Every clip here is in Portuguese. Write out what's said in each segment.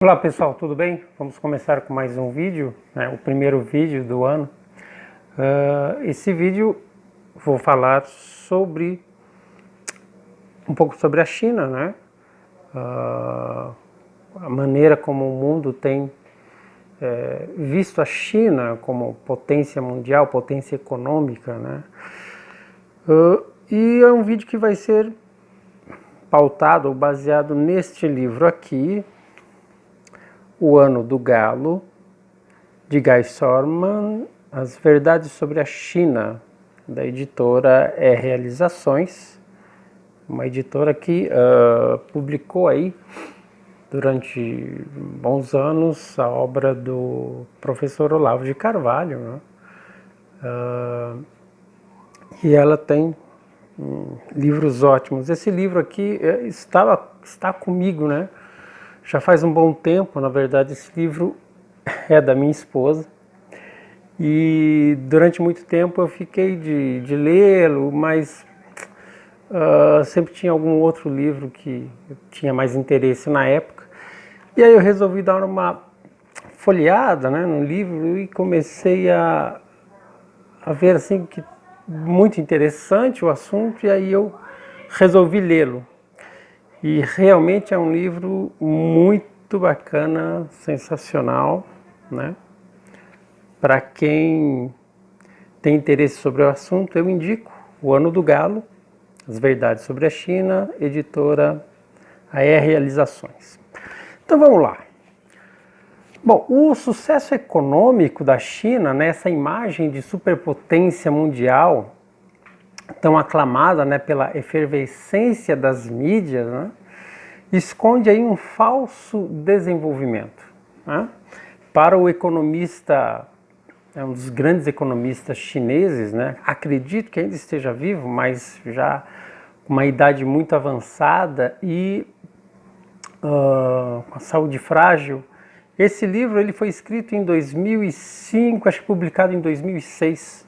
Olá pessoal, tudo bem? Vamos começar com mais um vídeo, o primeiro vídeo do ano. Esse vídeo vou falar um pouco sobre a China, né? A maneira como o mundo tem visto a China como potência mundial, potência econômica, né? E é um vídeo que vai ser pautado ou baseado neste livro aqui, O Ano do Galo, de Guy Sorman, As Verdades sobre a China, da editora Realizações, uma editora que publicou aí durante bons anos a obra do professor Olavo de Carvalho, né? E ela tem livros ótimos. Esse livro aqui está comigo, né? Já faz um bom tempo. Na verdade, esse livro é da minha esposa e durante muito tempo eu fiquei de lê-lo, mas sempre tinha algum outro livro que eu tinha mais interesse na época. E aí eu resolvi dar uma folheada, né, no livro e comecei a ver assim que muito interessante o assunto, e aí eu resolvi lê-lo. E realmente é um livro muito bacana, sensacional, né? Para quem tem interesse sobre o assunto, eu indico O Ano do Galo, As Verdades sobre a China, editora Realizações. Então vamos lá. Bom, o sucesso econômico da China, né, essa imagem de superpotência mundial tão aclamada, né, pela efervescência das mídias, né, esconde aí um falso desenvolvimento, né? Para o economista, um dos grandes economistas chineses, né, acredito que ainda esteja vivo, mas já com uma idade muito avançada e com a saúde frágil. Esse livro ele foi escrito em 2005, acho que publicado em 2006,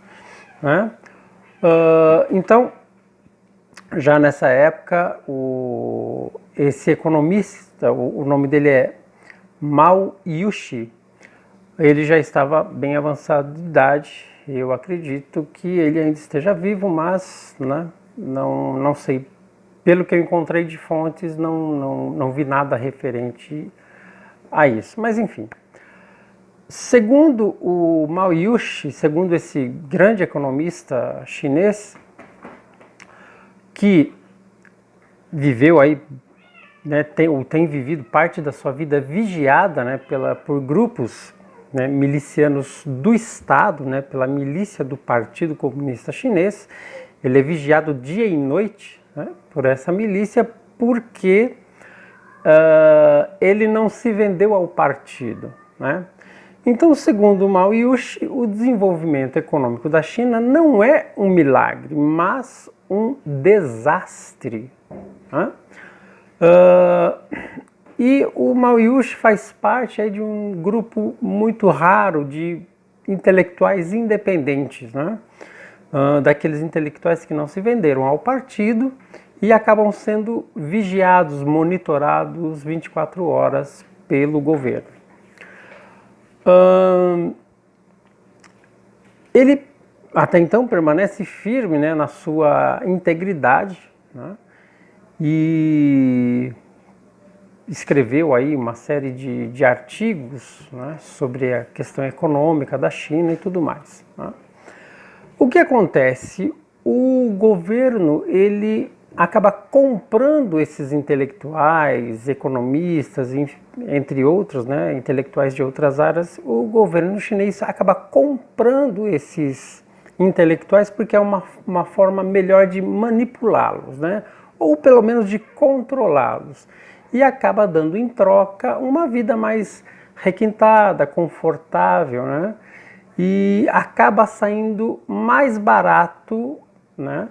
né? Então, já nessa época, esse economista, o nome dele é Mao Yuxi, ele já estava bem avançado de idade. Eu acredito que ele ainda esteja vivo, mas né, não sei. Pelo que eu encontrei de fontes, não vi nada referente a isso. Mas enfim, segundo o Mao Yuxi, segundo esse grande economista chinês, que viveu aí, né, tem vivido parte da sua vida vigiada, né, por grupos, né, milicianos do Estado, né, pela milícia do Partido Comunista Chinês. Ele é vigiado dia e noite, né, por essa milícia, porque ele não se vendeu ao partido, né? Então, segundo Mao Yuxi, o desenvolvimento econômico da China não é um milagre, mas um desastre, né? E o Mao Yuxi faz parte aí de um grupo muito raro de intelectuais independentes, né? Daqueles intelectuais que não se venderam ao partido e acabam sendo vigiados, monitorados 24 horas pelo governo. Ele até então permanece firme, né, na sua integridade, né, e escreveu aí uma série de artigos, né, sobre a questão econômica da China e tudo mais, né. O que acontece? O governo ele acaba comprando esses intelectuais, economistas, entre outros, né, intelectuais de outras áreas. O governo chinês acaba comprando esses intelectuais porque é uma forma melhor de manipulá-los, né, ou pelo menos de controlá-los, e acaba dando em troca uma vida mais requintada, confortável, né, e acaba saindo mais barato, né,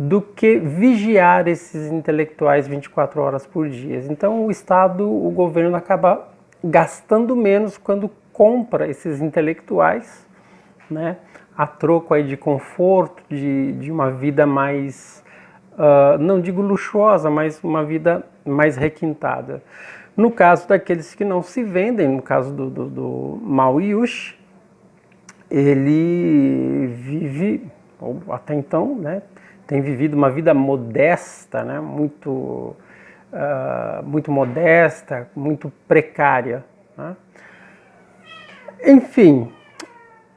do que vigiar esses intelectuais 24 horas por dia. Então o Estado, o governo acaba gastando menos quando compra esses intelectuais, né, a troco aí de conforto, de uma vida mais, não digo luxuosa, mas uma vida mais requintada. No caso daqueles que não se vendem, no caso do Mao Yushi, ele vive, ou até então, né, tem vivido uma vida modesta, né, muito modesta, muito precária, né? Enfim,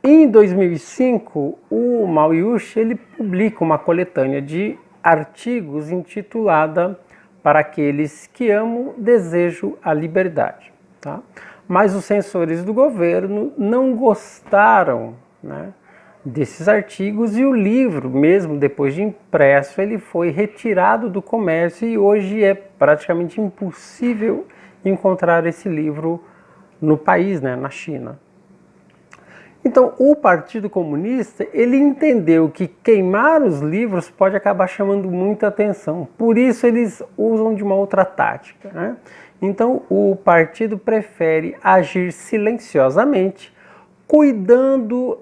em 2005, o Mao Yushi ele publica uma coletânea de artigos intitulada Para aqueles que amam, desejo a liberdade. Tá? Mas os censores do governo não gostaram, né, desses artigos e o livro, mesmo depois de impresso, ele foi retirado do comércio e hoje é praticamente impossível encontrar esse livro no país, né, na China. Então, o Partido Comunista, ele entendeu que queimar os livros pode acabar chamando muita atenção. Por isso, eles usam de uma outra tática, né? Então, o partido prefere agir silenciosamente, cuidando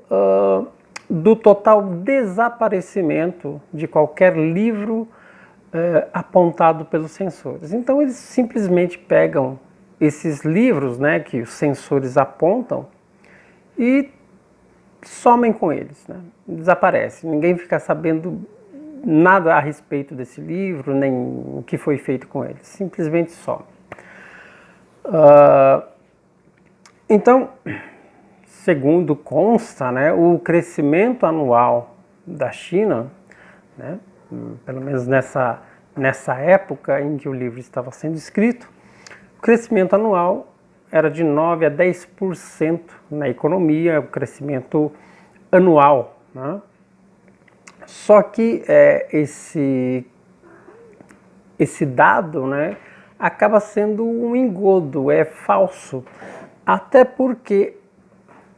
do total desaparecimento de qualquer livro apontado pelos censores. Então, eles simplesmente pegam esses livros, né, que os censores apontam e somem com eles, né? Desaparecem. Ninguém fica sabendo nada a respeito desse livro, nem o que foi feito com ele. Simplesmente some. Então, segundo consta, né, o crescimento anual da China, né, pelo menos nessa época em que o livro estava sendo escrito, o crescimento anual era de 9 a 10% na economia, o crescimento anual, né? Só que esse dado, né, acaba sendo um engodo, é falso, até porque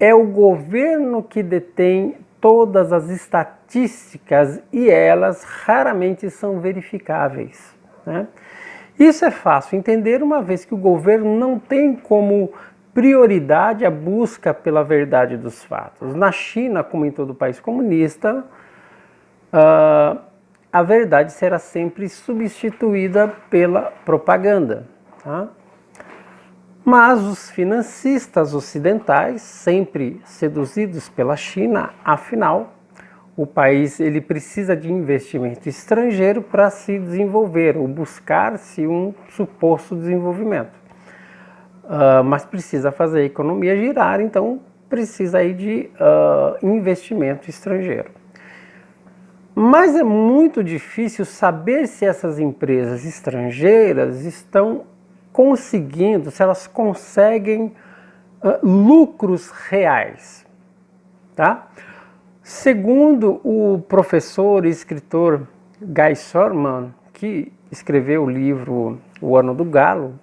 é o governo que detém todas as estatísticas e elas raramente são verificáveis, né? Isso é fácil entender, uma vez que o governo não tem como prioridade a busca pela verdade dos fatos. Na China, como em todo país comunista, a verdade será sempre substituída pela propaganda. Tá? Mas os financistas ocidentais, sempre seduzidos pela China, afinal, o país ele precisa de investimento estrangeiro para se desenvolver ou buscar-se um suposto desenvolvimento. Mas precisa fazer a economia girar, então precisa aí de investimento estrangeiro. Mas é muito difícil saber se essas empresas estrangeiras estão conseguindo, se elas conseguem lucros reais, tá? Segundo o professor e escritor Guy Sorman, que escreveu o livro O Ano do Galo,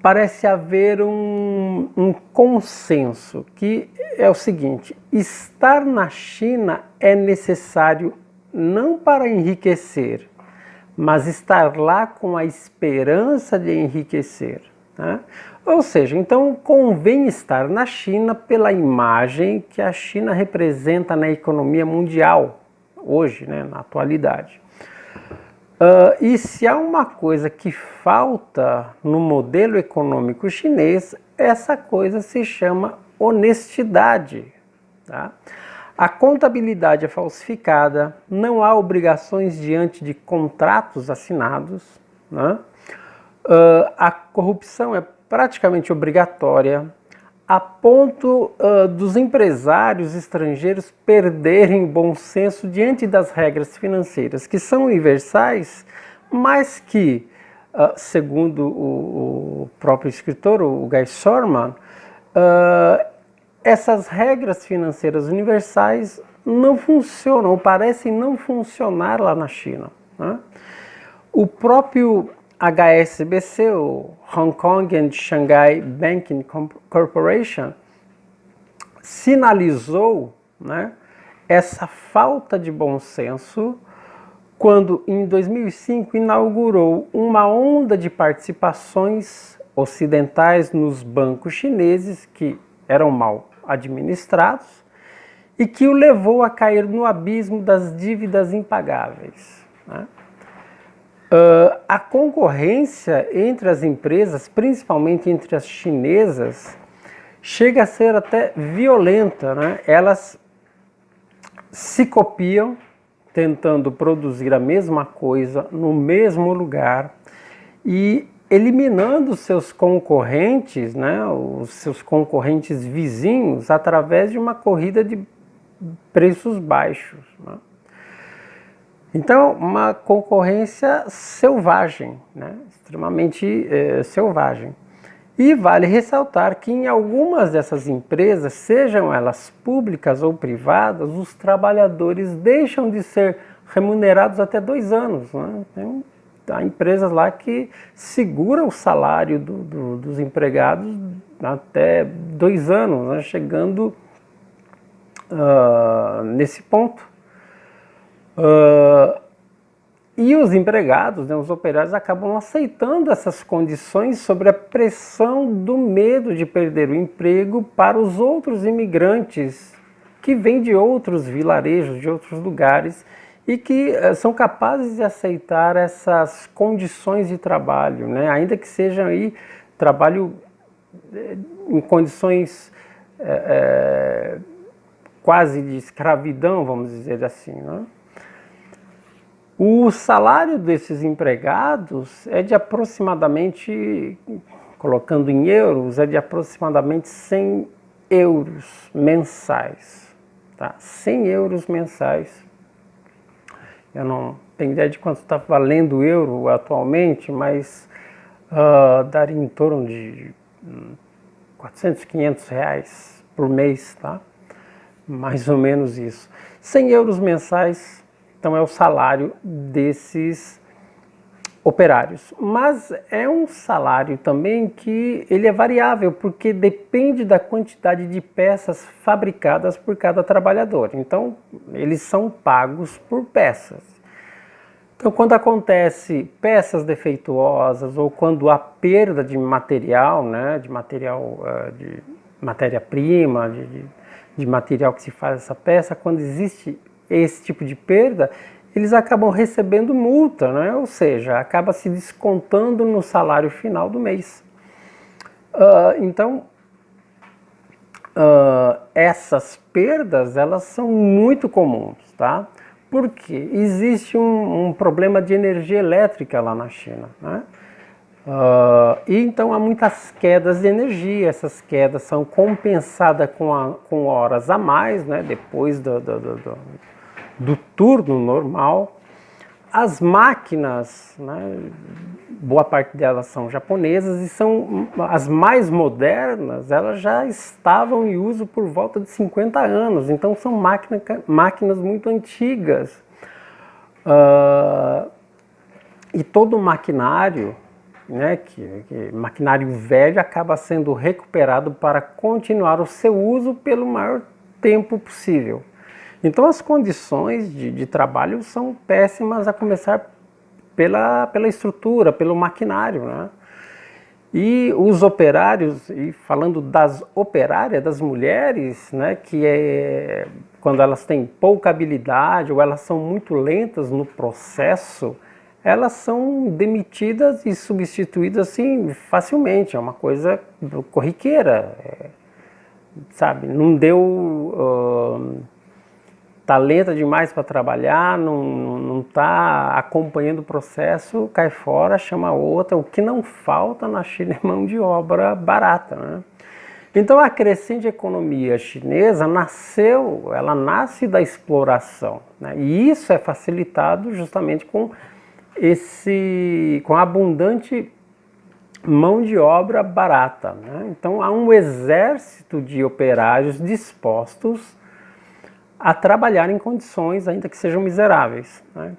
parece haver um consenso que é o seguinte: estar na China é necessário não para enriquecer, mas estar lá com a esperança de enriquecer, né? Ou seja, então convém estar na China pela imagem que a China representa na economia mundial, hoje, né, na atualidade. E se há uma coisa que falta no modelo econômico chinês, essa coisa se chama honestidade. Tá? A contabilidade é falsificada, não há obrigações diante de contratos assinados, né? A corrupção é praticamente obrigatória, a ponto dos empresários estrangeiros perderem bom senso diante das regras financeiras, que são universais, mas que, segundo o próprio escritor, o Guy Sorman, essas regras financeiras universais não funcionam, ou parecem não funcionar lá na China, né? O próprio HSBC, o Hong Kong and Shanghai Banking Corporation, sinalizou, né, essa falta de bom senso quando, em 2005, inaugurou uma onda de participações ocidentais nos bancos chineses que eram mal administrados e que o levou a cair no abismo das dívidas impagáveis, né? A concorrência entre as empresas, principalmente entre as chinesas, chega a ser até violenta, né? Elas se copiam, tentando produzir a mesma coisa no mesmo lugar e eliminando seus concorrentes, né, os seus concorrentes vizinhos, através de uma corrida de preços baixos, né? Então, uma concorrência selvagem, né, extremamente selvagem. E vale ressaltar que em algumas dessas empresas, sejam elas públicas ou privadas, os trabalhadores deixam de ser remunerados até 2 anos, né? Há empresas lá que seguram o salário dos empregados até 2 anos, né? Chegando nesse ponto. E os empregados, né, os operários, acabam aceitando essas condições sob a pressão do medo de perder o emprego para os outros imigrantes que vêm de outros vilarejos, de outros lugares e que são capazes de aceitar essas condições de trabalho, né, ainda que sejam aí trabalho em condições quase de escravidão, vamos dizer assim, né? O salário desses empregados é de aproximadamente, colocando em euros, é de aproximadamente 100 euros mensais. Tá? 100 euros mensais. Eu não tenho ideia de quanto está valendo o euro atualmente, mas daria em torno de 400, 500 reais por mês, tá? Mais ou menos isso. 100 euros mensais. Então é o salário desses operários. Mas é um salário também que ele é variável, porque depende da quantidade de peças fabricadas por cada trabalhador. Então eles são pagos por peças. Então quando acontece peças defeituosas ou quando há perda de material, né, de matéria-prima, de material que se faz essa peça, quando existe esse tipo de perda, eles acabam recebendo multa, né? Ou seja, acaba se descontando no salário final do mês. Então, essas perdas, elas são muito comuns, tá? Porque existe um problema de energia elétrica lá na China, né? E então há muitas quedas de energia. Essas quedas são compensadas com horas a mais, né? Depois do turno normal. As máquinas, né, boa parte delas são japonesas e são as mais modernas, elas já estavam em uso por volta de 50 anos, então são máquinas muito antigas. E todo o maquinário, né, que maquinário velho, acaba sendo recuperado para continuar o seu uso pelo maior tempo possível. Então as condições de trabalho são péssimas, a começar pela estrutura, pelo maquinário, né? E os operários, e falando das operárias, das mulheres, né, que quando elas têm pouca habilidade ou elas são muito lentas no processo, elas são demitidas e substituídas assim facilmente, é uma coisa corriqueira, sabe? Não deu... Está lenta demais para trabalhar, não está acompanhando o processo, cai fora, chama outra. O que não falta na China é mão de obra barata, né? Então a crescente economia chinesa ela nasce da exploração, né? E isso é facilitado justamente com a abundante mão de obra barata, né? Então há um exército de operários dispostos a trabalhar em condições ainda que sejam miseráveis, né?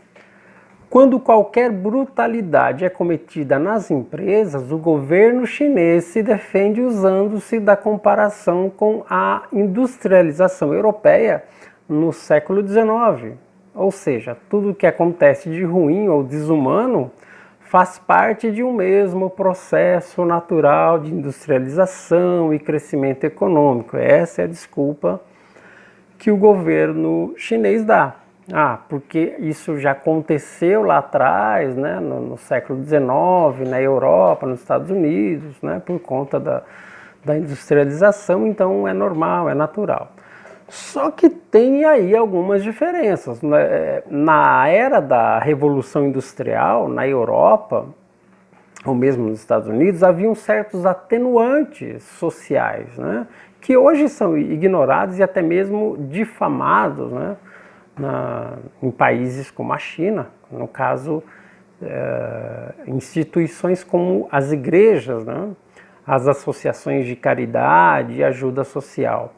Quando qualquer brutalidade é cometida nas empresas, o governo chinês se defende usando-se da comparação com a industrialização europeia no século XIX. Ou seja, tudo que acontece de ruim ou desumano faz parte de um mesmo processo natural de industrialização e crescimento econômico. Essa é a desculpa que o governo chinês dá. porque isso já aconteceu lá atrás, né, no século XIX, na Europa, nos Estados Unidos, né, por conta da industrialização, então é normal, é natural. Só que tem aí algumas diferenças, né? Na era da Revolução Industrial, na Europa, ou mesmo nos Estados Unidos, haviam certos atenuantes sociais, né, que hoje são ignorados e até mesmo difamados, né, em países como a China, no caso, instituições como as igrejas, né, as associações de caridade e ajuda social.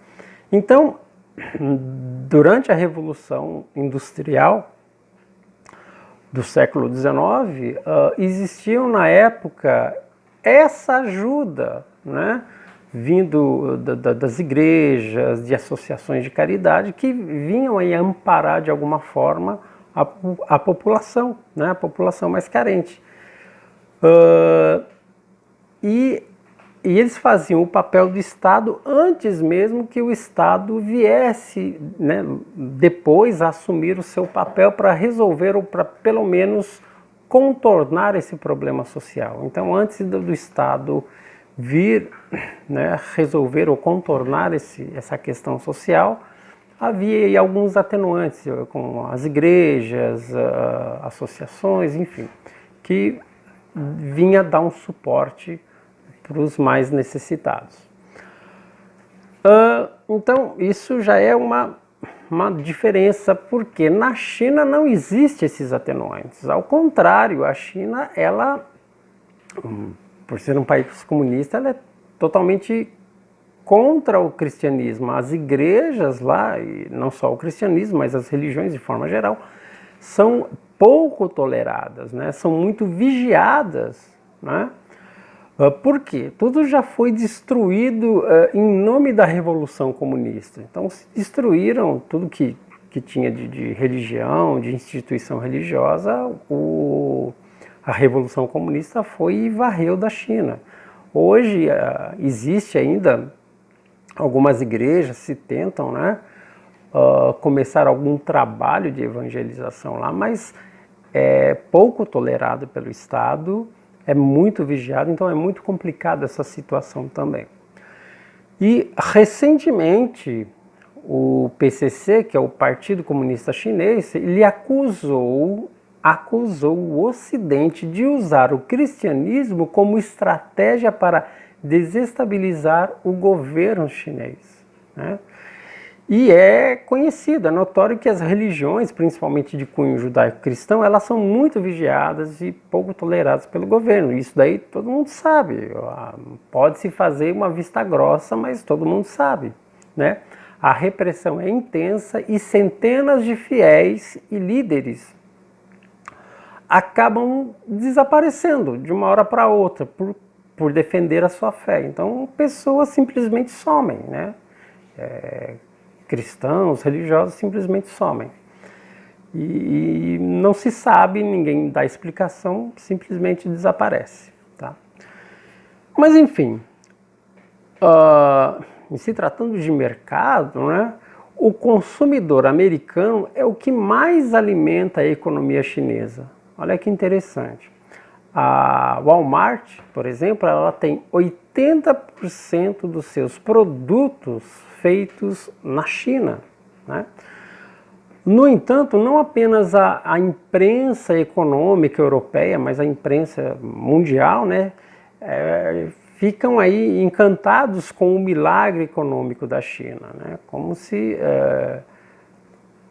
Então, durante a Revolução Industrial do século XIX, existiam na época essa ajuda, né, vindo das igrejas, de associações de caridade, que vinham aí amparar de alguma forma a população, né, a população mais carente. E eles faziam o papel do Estado antes mesmo que o Estado viesse, né, depois a assumir o seu papel para resolver ou para pelo menos contornar esse problema social. Então, antes do Estado vir, né, resolver ou contornar essa questão social, havia aí alguns atenuantes, como as igrejas, associações, enfim, que vinha dar um suporte para os mais necessitados. Então, isso já é uma diferença, porque na China não existe esses atenuantes. Ao contrário, a China, ela, por ser um país comunista, ela é totalmente contra o cristianismo. As igrejas lá, e não só o cristianismo, mas as religiões de forma geral, são pouco toleradas, né? São muito vigiadas, né? Por quê? Tudo já foi destruído em nome da Revolução Comunista. Então, se destruíram tudo que tinha de religião, de instituição religiosa, a Revolução Comunista foi e varreu da China. Hoje, existe ainda algumas igrejas se tentam, né, começar algum trabalho de evangelização lá, mas é pouco tolerado pelo Estado, é muito vigiado, então é muito complicada essa situação também. E recentemente o PCC, que é o Partido Comunista Chinês, ele acusou o Ocidente de usar o cristianismo como estratégia para desestabilizar o governo chinês, né? E é conhecido, é notório que as religiões, principalmente de cunho judaico-cristão, elas são muito vigiadas e pouco toleradas pelo governo. Isso daí todo mundo sabe. Pode-se fazer uma vista grossa, mas todo mundo sabe, né? A repressão é intensa e centenas de fiéis e líderes acabam desaparecendo de uma hora para outra por defender a sua fé. Então, pessoas simplesmente somem, né? Cristãos, religiosos simplesmente somem. E não se sabe, ninguém dá explicação, simplesmente desaparece. Tá? Mas enfim, em se tratando de mercado, né, o consumidor americano é o que mais alimenta a economia chinesa. Olha que interessante. A Walmart, por exemplo, ela tem 80% dos seus produtos feitos na China, né? No entanto, não apenas a imprensa econômica europeia, mas a imprensa mundial, né, ficam aí encantados com o milagre econômico da China, né? Como se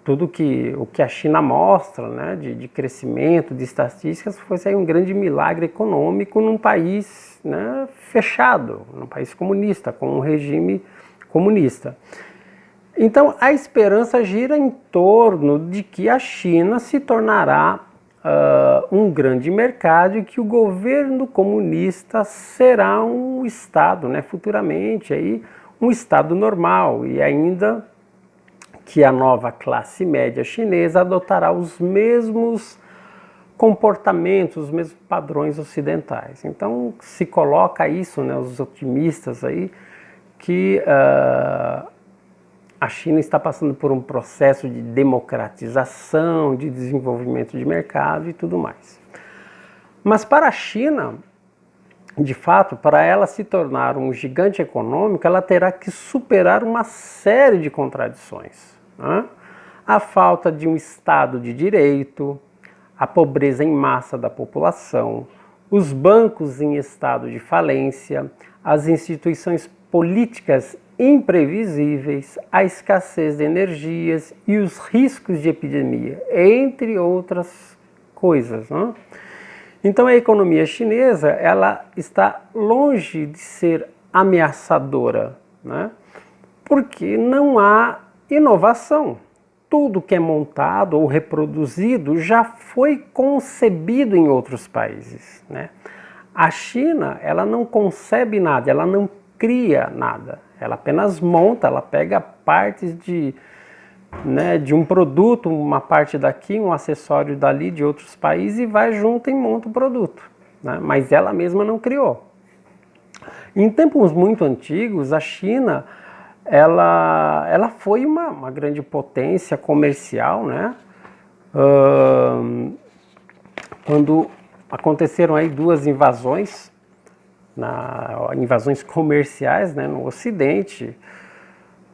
tudo o que a China mostra, né, de crescimento, de estatísticas, fosse aí um grande milagre econômico num país, né, fechado, num país comunista, com um regime comunista. Então, a esperança gira em torno de que a China se tornará um grande mercado e que o governo comunista será um Estado, né, futuramente, aí, um Estado normal, e ainda que a nova classe média chinesa adotará os mesmos comportamentos, os mesmos padrões ocidentais. Então, se coloca isso, né, os otimistas aí, que a China está passando por um processo de democratização, de desenvolvimento de mercado e tudo mais. Mas para a China, de fato, para ela se tornar um gigante econômico, ela terá que superar uma série de contradições, né? A falta de um Estado de direito, a pobreza em massa da população, os bancos em estado de falência, as instituições políticas imprevisíveis, a escassez de energias e os riscos de epidemia, entre outras coisas, né? Então a economia chinesa, ela está longe de ser ameaçadora, né? Porque não há inovação. Tudo que é montado ou reproduzido já foi concebido em outros países, né? A China, ela não concebe nada, ela não cria nada, ela apenas monta, ela pega partes de um produto, uma parte daqui, um acessório dali de outros países e vai junto e monta o produto, né? Mas ela mesma não criou. Em tempos muito antigos, a China ela foi uma grande potência comercial, né? Quando aconteceram aí duas invasões, invasões comerciais, né, no Ocidente.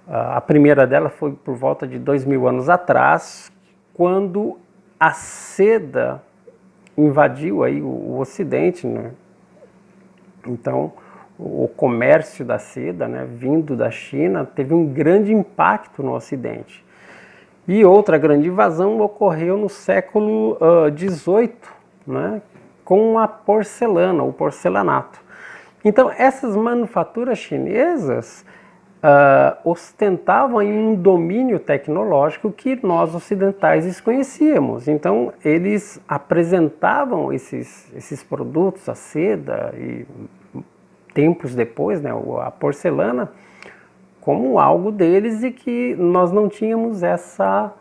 A primeira dela foi por volta de 2000 anos atrás, quando a seda invadiu aí o Ocidente, né? Então, o comércio da seda, né, vindo da China, teve um grande impacto no Ocidente. E outra grande invasão ocorreu no século XVIII, né, com a porcelana, o porcelanato. Então, essas manufaturas chinesas ostentavam aí um domínio tecnológico que nós ocidentais desconhecíamos. Então, eles apresentavam esses produtos, a seda e tempos depois, né, a porcelana, como algo deles e que nós não tínhamos essa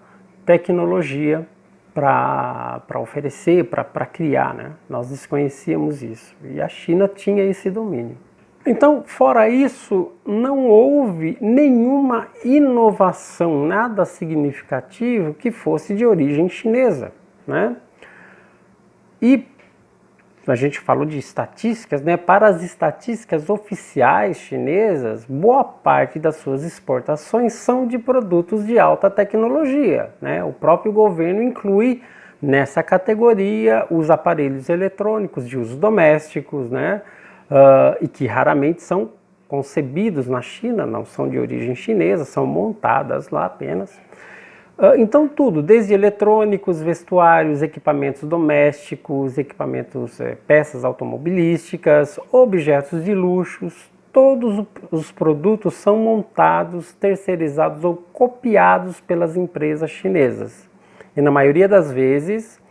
tecnologia para oferecer, para criar, né? Nós desconhecíamos isso e a China tinha esse domínio. Então, fora isso, não houve nenhuma inovação, nada significativo que fosse de origem chinesa, né? E a gente falou de estatísticas, né? Para as estatísticas oficiais chinesas, boa parte das suas exportações são de produtos de alta tecnologia, né? O próprio governo inclui nessa categoria os aparelhos eletrônicos de uso domésticos, né? E que raramente são concebidos na China, não são de origem chinesa, são montadas lá apenas. Então tudo, desde eletrônicos, vestuários, equipamentos domésticos, peças automobilísticas, objetos de luxos, todos os produtos são montados, terceirizados ou copiados pelas empresas chinesas. E na maioria das vezes,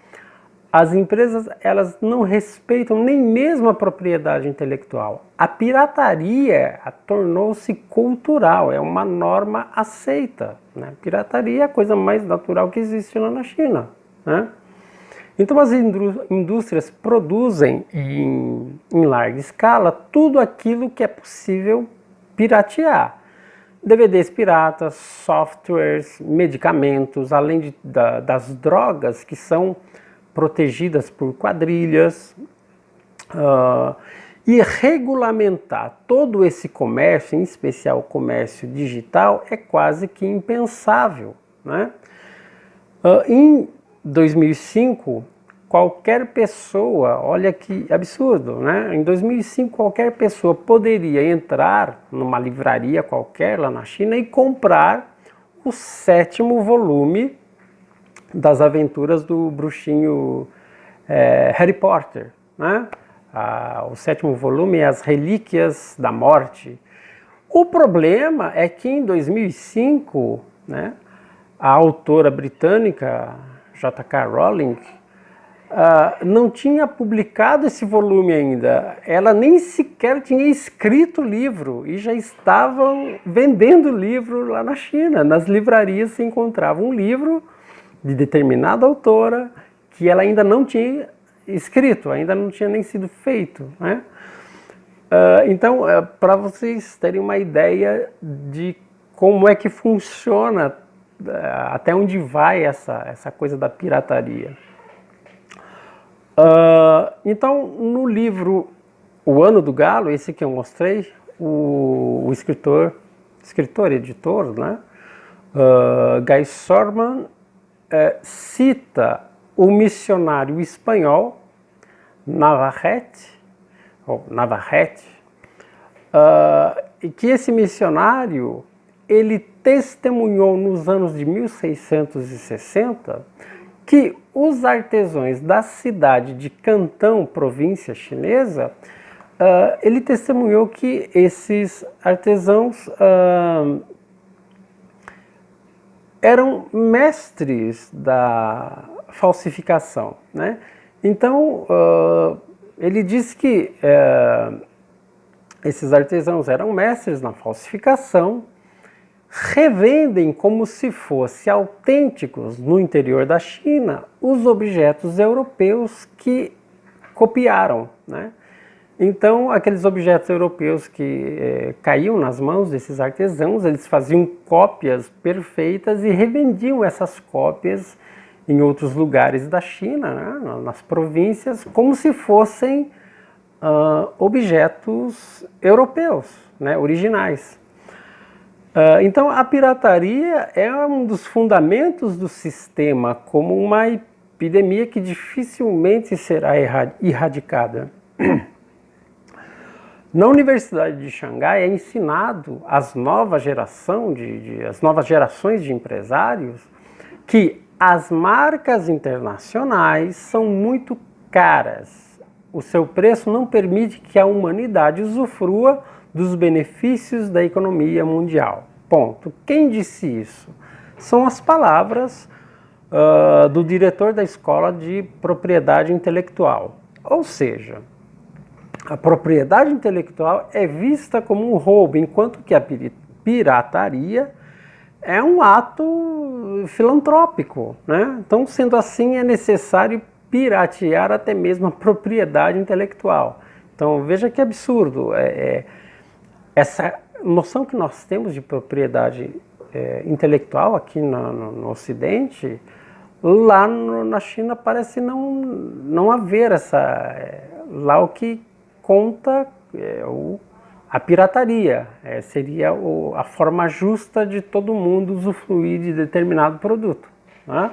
as empresas elas não respeitam nem mesmo a propriedade intelectual. A pirataria tornou-se cultural, é uma norma aceita, né? Pirataria é a coisa mais natural que existe lá na China, né? Então as indústrias produzem em larga escala tudo aquilo que é possível piratear. DVDs piratas, softwares, medicamentos, além das drogas que são protegidas por quadrilhas, e regulamentar todo esse comércio, em especial o comércio digital, é quase que impensável, né? Em 2005, qualquer pessoa, olha que absurdo, né? Em 2005, qualquer pessoa poderia entrar numa livraria qualquer lá na China e comprar o 7º volume das aventuras do bruxinho Harry Potter, né? O 7º volume é As Relíquias da Morte. O problema é que em 2005, né, a autora britânica J.K. Rowling não tinha publicado esse volume ainda. Ela nem sequer tinha escrito o livro e já estavam vendendo o livro lá na China. Nas livrarias se encontrava um livro de determinada autora que ela ainda não tinha escrito, ainda não tinha nem sido feito, né? Então, para vocês terem uma ideia de como é que funciona, até onde vai essa coisa da pirataria. Então, no livro O Ano do Galo, esse que eu mostrei, o escritor, editor, né, Guy Sorman, cita o missionário espanhol Navarrete, e que esse missionário, ele testemunhou nos anos de 1660 que os artesãos da cidade de Cantão, província chinesa, ele testemunhou que esses artesãos eram mestres da falsificação, né? Então, ele disse que esses artesãos eram mestres na falsificação, revendem como se fossem autênticos no interior da China os objetos europeus que copiaram, né? Então, aqueles objetos europeus que caíam nas mãos desses artesãos, eles faziam cópias perfeitas e revendiam essas cópias em outros lugares da China, né, nas províncias, como se fossem objetos europeus, né, originais. Então, a pirataria é um dos fundamentos do sistema, como uma epidemia que dificilmente será erradicada. Na Universidade de Xangai é ensinado às novas gerações de empresários que as marcas internacionais são muito caras. O seu preço não permite que a humanidade usufrua dos benefícios da economia mundial. Ponto. Quem disse isso? São as palavras do diretor da Escola de Propriedade Intelectual. Ou seja, a propriedade intelectual é vista como um roubo, enquanto que a pirataria é um ato filantrópico, né? Então, sendo assim, é necessário piratear até mesmo a propriedade intelectual. Então, veja que absurdo. Essa noção que nós temos de propriedade intelectual aqui no Ocidente, lá na China parece não haver essa... lá o que conta a pirataria, seria a forma justa de todo mundo usufruir de determinado produto, né?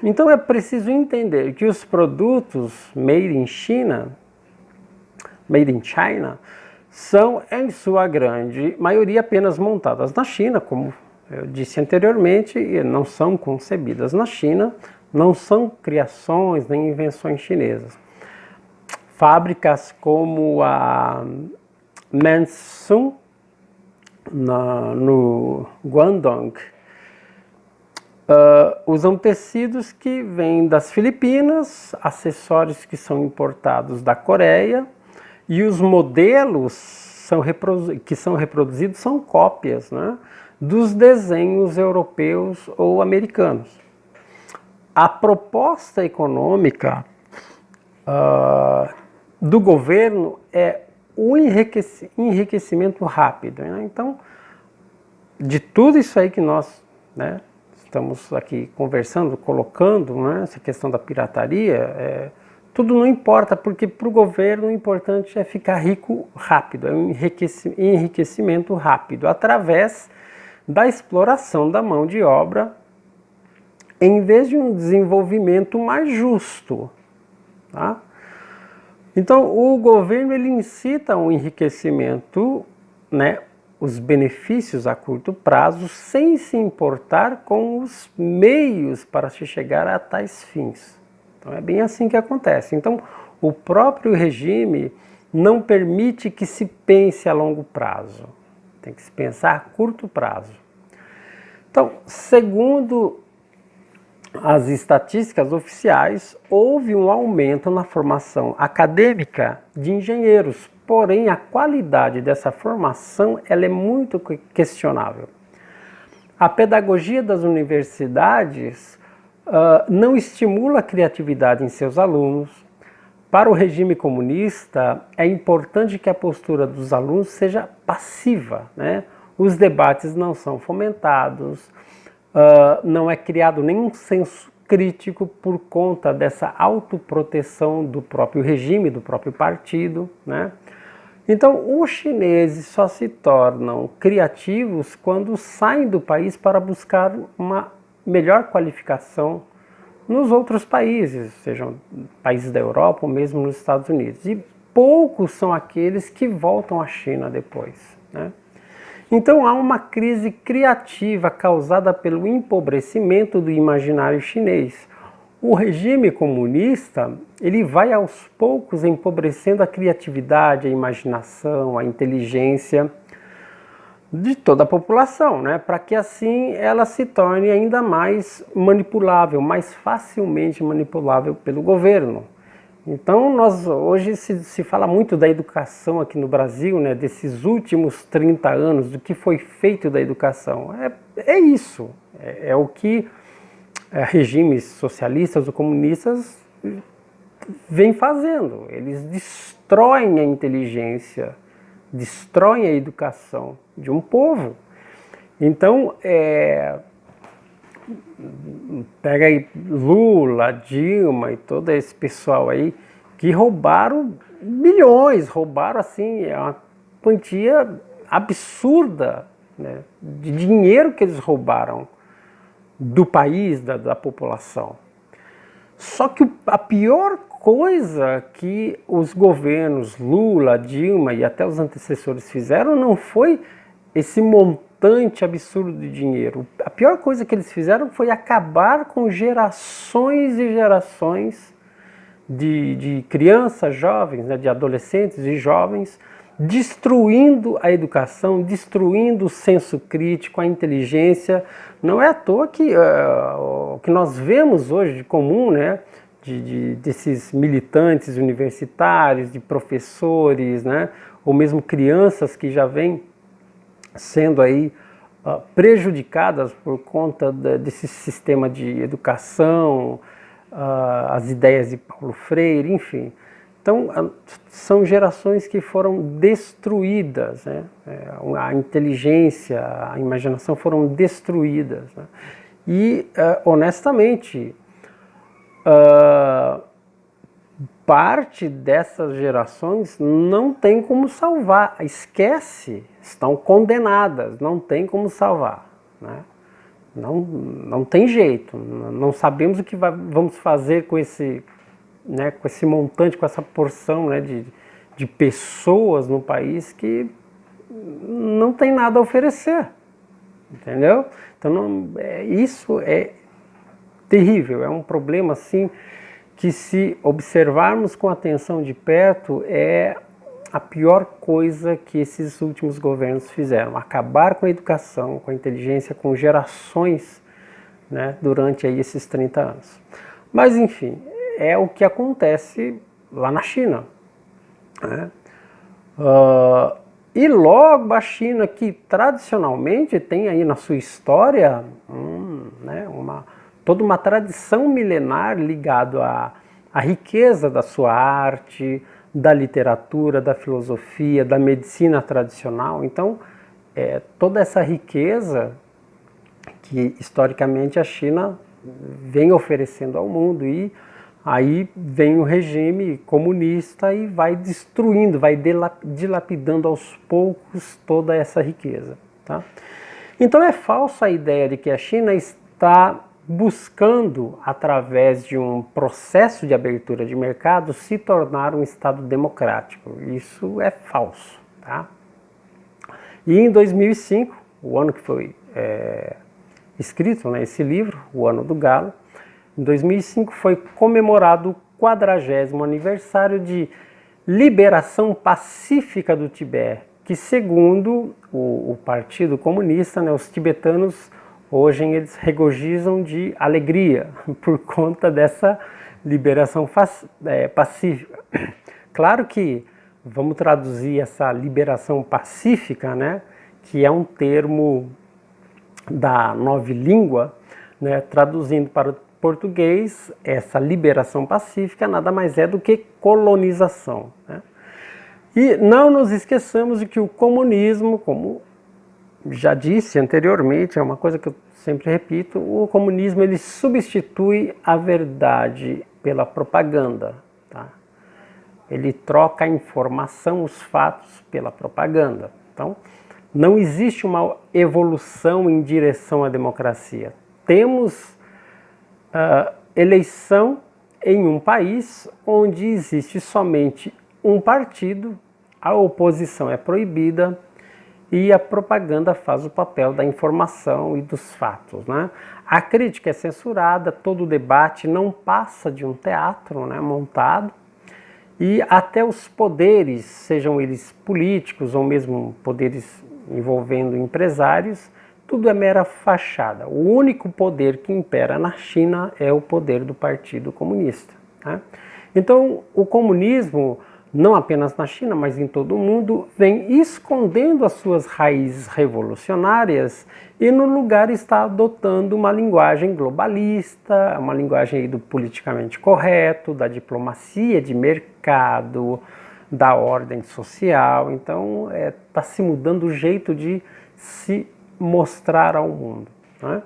Então é preciso entender que os produtos made in China, são em sua grande maioria apenas montadas na China, como eu disse anteriormente, e não são concebidas na China, não são criações nem invenções chinesas. Fábricas como a Mansung, no Guangdong, usam tecidos que vêm das Filipinas, acessórios que são importados da Coreia, e os modelos que são reproduzidos são cópias, né, dos desenhos europeus ou americanos. A proposta econômica do governo é o enriquecimento rápido, né? Então, de tudo isso aí que nós, né, estamos aqui conversando, colocando, né, essa questão da pirataria, tudo não importa, porque para o governo o importante é ficar rico rápido, é um enriquecimento rápido, através da exploração da mão de obra, em vez de um desenvolvimento mais justo, tá? Então, o governo ele incita um enriquecimento, né, os benefícios a curto prazo, sem se importar com os meios para se chegar a tais fins. Então, é bem assim que acontece. Então, o próprio regime não permite que se pense a longo prazo. Tem que se pensar a curto prazo. Então, segundo as estatísticas oficiais, houve um aumento na formação acadêmica de engenheiros, porém a qualidade dessa formação ela é muito questionável. A pedagogia das universidades não estimula a criatividade em seus alunos, Para o regime comunista, é importante que a postura dos alunos seja passiva, né? Os debates não são fomentados, não é criado nenhum senso crítico por conta dessa autoproteção do próprio regime, do próprio partido, né? Então, os chineses só se tornam criativos quando saem do país para buscar uma melhor qualificação nos outros países, sejam países da Europa ou mesmo nos Estados Unidos. E poucos são aqueles que voltam à China depois, né? Então há uma crise criativa causada pelo empobrecimento do imaginário chinês. O regime comunista, ele vai aos poucos empobrecendo a criatividade, a imaginação, a inteligência de toda a população, né? Para que assim ela se torne ainda mais manipulável, mais facilmente manipulável pelo governo. Então, hoje se fala muito da educação aqui no Brasil, né, desses últimos 30 anos, do que foi feito da educação. É isso, é o que regimes socialistas ou comunistas vêm fazendo. Eles destroem a inteligência, destroem a educação de um povo. Então, pega aí Lula, Dilma e todo esse pessoal aí que roubaram milhões, roubaram assim uma quantia absurda, né, de dinheiro que eles roubaram do país, da população. Só que a pior coisa que os governos Lula, Dilma e até os antecessores fizeram não foi esse montante absurdo de dinheiro. A pior coisa que eles fizeram foi acabar com gerações e gerações de crianças, jovens, né, de adolescentes e jovens, destruindo a educação, destruindo o senso crítico, a inteligência. Não é à toa que o que nós vemos hoje de comum, né, desses militantes universitários, de professores, né, ou mesmo crianças que já vêm sendo aí prejudicadas por conta desse sistema de educação, as ideias de Paulo Freire, enfim. Então, são gerações que foram destruídas, né? A inteligência, a imaginação foram destruídas, né? E, honestamente, parte dessas gerações não tem como salvar, esquece, estão condenadas, não tem como salvar, né? Não tem jeito, não sabemos o que vamos fazer com esse, né, com esse montante, com essa porção, né, de pessoas no país que não tem nada a oferecer, entendeu? Então isso é terrível, é um problema assim que, se observarmos com atenção de perto, é a pior coisa que esses últimos governos fizeram: acabar com a educação, com a inteligência, com gerações, né, durante aí esses 30 anos. Mas enfim, é o que acontece lá na China, né? E logo a China, que tradicionalmente tem aí na sua história né, toda uma tradição milenar ligada à riqueza da sua arte, da literatura, da filosofia, da medicina tradicional. Então, toda essa riqueza que historicamente a China vem oferecendo ao mundo, e aí vem o regime comunista e vai destruindo, vai dilapidando aos poucos toda essa riqueza, tá? Então é falsa a ideia de que a China está buscando, através de um processo de abertura de mercado, se tornar um Estado democrático. Isso é falso, tá? E em 2005, o ano que foi escrito, né, esse livro, O Ano do Galo, em 2005 foi comemorado o 40º aniversário de liberação pacífica do Tibete, que, segundo o Partido Comunista, né, os tibetanos hoje eles regozijam de alegria por conta dessa liberação pacífica. Claro que vamos traduzir essa liberação pacífica, né, que é um termo da nova língua, né, traduzindo para português, essa liberação pacífica nada mais é do que colonização, né? E não nos esqueçamos de que o comunismo, como já disse anteriormente, é uma coisa que eu sempre repito, o comunismo ele substitui a verdade pela propaganda, tá? Ele troca a informação, os fatos, pela propaganda. Então, não existe uma evolução em direção à democracia. Temos eleição em um país onde existe somente um partido, a oposição é proibida e a propaganda faz o papel da informação e dos fatos, né? A crítica é censurada, todo o debate não passa de um teatro, né, montado, e até os poderes, sejam eles políticos ou mesmo poderes envolvendo empresários, tudo é mera fachada. O único poder que impera na China é o poder do Partido Comunista, né? Então, o comunismo, não apenas na China, mas em todo o mundo, vem escondendo as suas raízes revolucionárias e no lugar está adotando uma linguagem globalista, uma linguagem do politicamente correto, da diplomacia de mercado, da ordem social. Então, está se mudando o jeito de se mostrar ao mundo, né?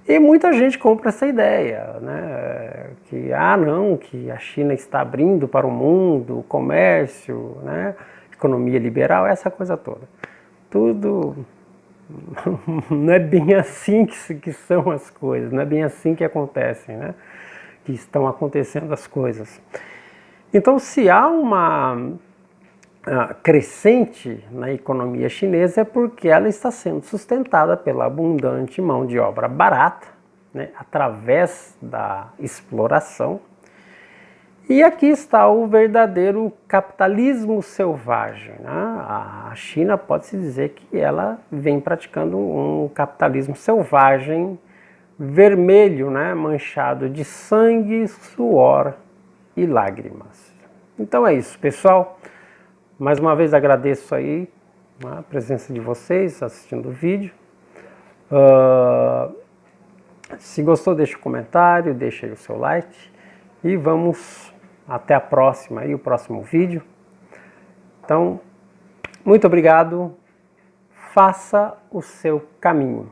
E muita gente compra essa ideia, né? Que, não, que a China está abrindo para o mundo, o comércio, né? Economia liberal, essa coisa toda. Tudo não é bem assim que são as coisas, não é bem assim que acontecem, né? Que estão acontecendo as coisas. Então, se há uma crescente na economia chinesa é porque ela está sendo sustentada pela abundante mão de obra barata, né, através da exploração. E aqui está o verdadeiro capitalismo selvagem, né? A China pode-se dizer que ela vem praticando um capitalismo selvagem, vermelho, né, manchado de sangue, suor e lágrimas. Então é isso, pessoal. Mais uma vez agradeço aí a presença de vocês assistindo o vídeo. Se gostou, deixa um comentário, deixa aí o seu like e vamos até a próxima aí, o próximo vídeo. Então, muito obrigado, faça o seu caminho.